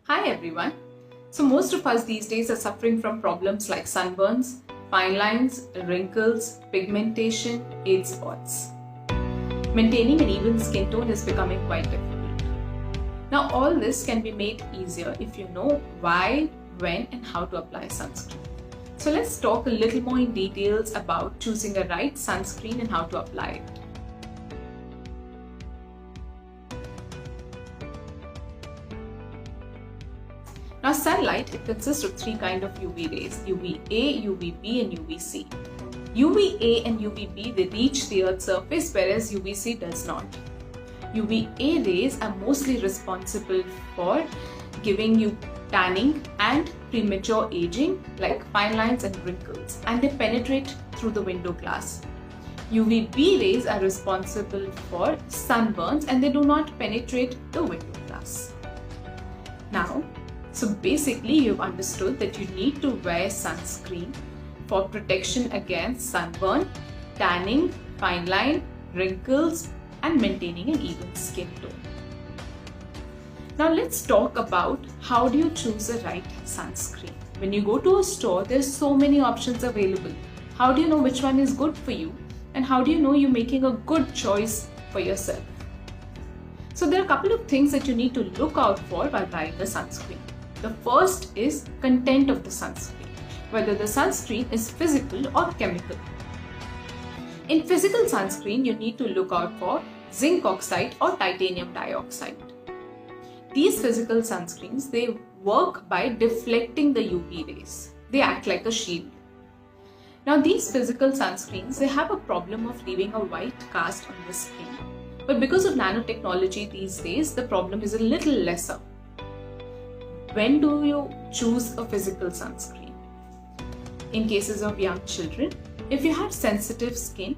Hi everyone. So most of us these days are suffering from problems like sunburns, fine lines, wrinkles, pigmentation, age spots. Maintaining an even skin tone is becoming quite difficult. Now all this can be made easier if you know why, when and how to apply sunscreen. So let's talk a little more in details about choosing a right sunscreen and how to apply it. Now sunlight, it consists of three kinds of UV rays, UVA, UVB and UVC. UVA and UVB, they reach the Earth's surface whereas UVC does not. UVA rays are mostly responsible for giving you tanning and premature aging like fine lines and wrinkles, and they penetrate through the window glass. UVB rays are responsible for sunburns and they do not penetrate the window glass. Now, so basically you've understood that you need to wear sunscreen for protection against sunburn, tanning, fine line, wrinkles and maintaining an even skin tone. Now let's talk about how do you choose the right sunscreen. When you go to a store, there's so many options available. How do you know which one is good for you? And how do you know you're making a good choice for yourself? So there are a couple of things that you need to look out for while buying the sunscreen. The first is content of the sunscreen, whether the sunscreen is physical or chemical. In physical sunscreen, you need to look out for zinc oxide or titanium dioxide. These physical sunscreens, they work by deflecting the UV rays. They act like a shield. Now these physical sunscreens, they have a problem of leaving a white cast on the skin. But because of nanotechnology these days, the problem is a little lesser. When do you choose a physical sunscreen? In cases of young children, if you have sensitive skin,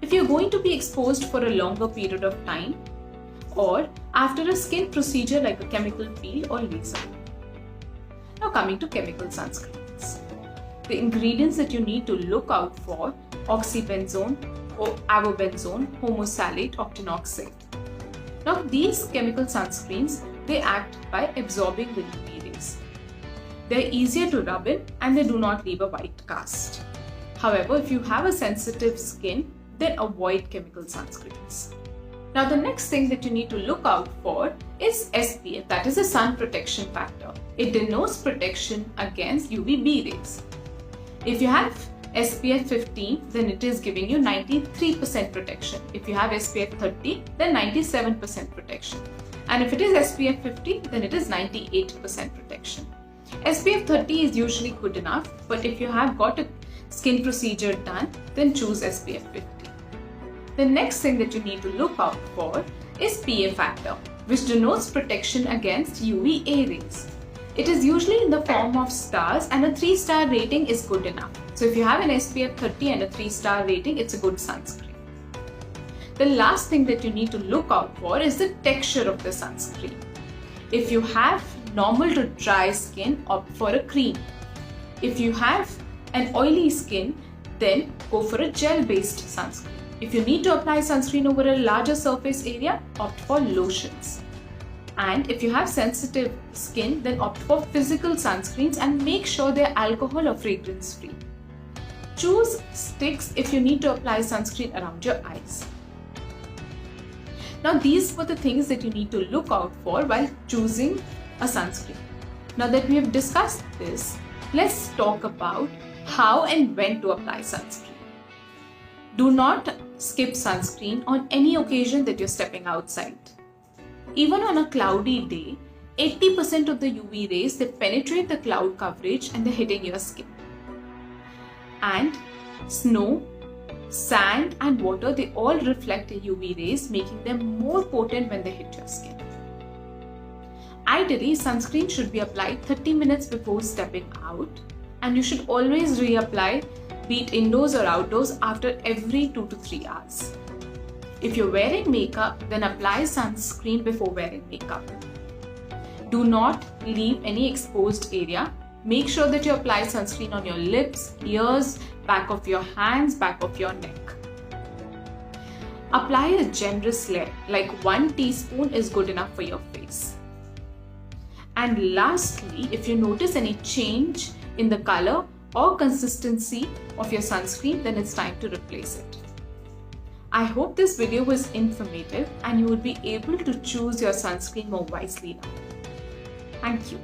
if you're going to be exposed for a longer period of time, or after a skin procedure like a chemical peel or laser. Now coming to chemical sunscreens. The ingredients that you need to look out for: oxybenzone, or avobenzone, homosalate, octinoxate. Now these chemical sunscreens, they act by absorbing the UV rays. They're easier to rub in and they do not leave a white cast. However, if you have a sensitive skin, then avoid chemical sunscreens. Now the next thing that you need to look out for is SPF, that is the sun protection factor. It denotes protection against UVB rays. If you have SPF 15, then it is giving you 93% protection. If you have SPF 30, then 97% protection. And if it is SPF 50, then it is 98% protection. SPF 30 is usually good enough, but if you have got a skin procedure done, then choose SPF 50. The next thing that you need to look out for is PA factor, which denotes protection against UVA rays. It is usually in the form of stars, and a 3-star rating is good enough. So if you have an SPF 30 and a 3-star rating, it's a good sunscreen. The last thing that you need to look out for is the texture of the sunscreen. If you have normal to dry skin, opt for a cream. If you have an oily skin, then go for a gel-based sunscreen. If you need to apply sunscreen over a larger surface area, opt for lotions. And if you have sensitive skin, then opt for physical sunscreens and make sure they're alcohol or fragrance free. Choose sticks if you need to apply sunscreen around your eyes. Now these were the things that you need to look out for while choosing a sunscreen. Now that we have discussed this, let's talk about how and when to apply sunscreen. Do not skip sunscreen on any occasion that you're stepping outside. Even on a cloudy day, 80% of the UV rays, they penetrate the cloud coverage and they're hitting your skin. And snow, sand and water, they all reflect UV rays, making them more potent when they hit your skin. Ideally, sunscreen should be applied 30 minutes before stepping out, and you should always reapply, be it indoors or outdoors, after every 2 to 3 hours. If you're wearing makeup, then apply sunscreen before wearing makeup. Do not leave any exposed area. Make sure that you apply sunscreen on your lips, ears, back of your hands, back of your neck. Apply a generous layer, like 1 teaspoon is good enough for your face. And lastly, if you notice any change in the color or consistency of your sunscreen, then it's time to replace it. I hope this video was informative and you will be able to choose your sunscreen more wisely now. Thank you.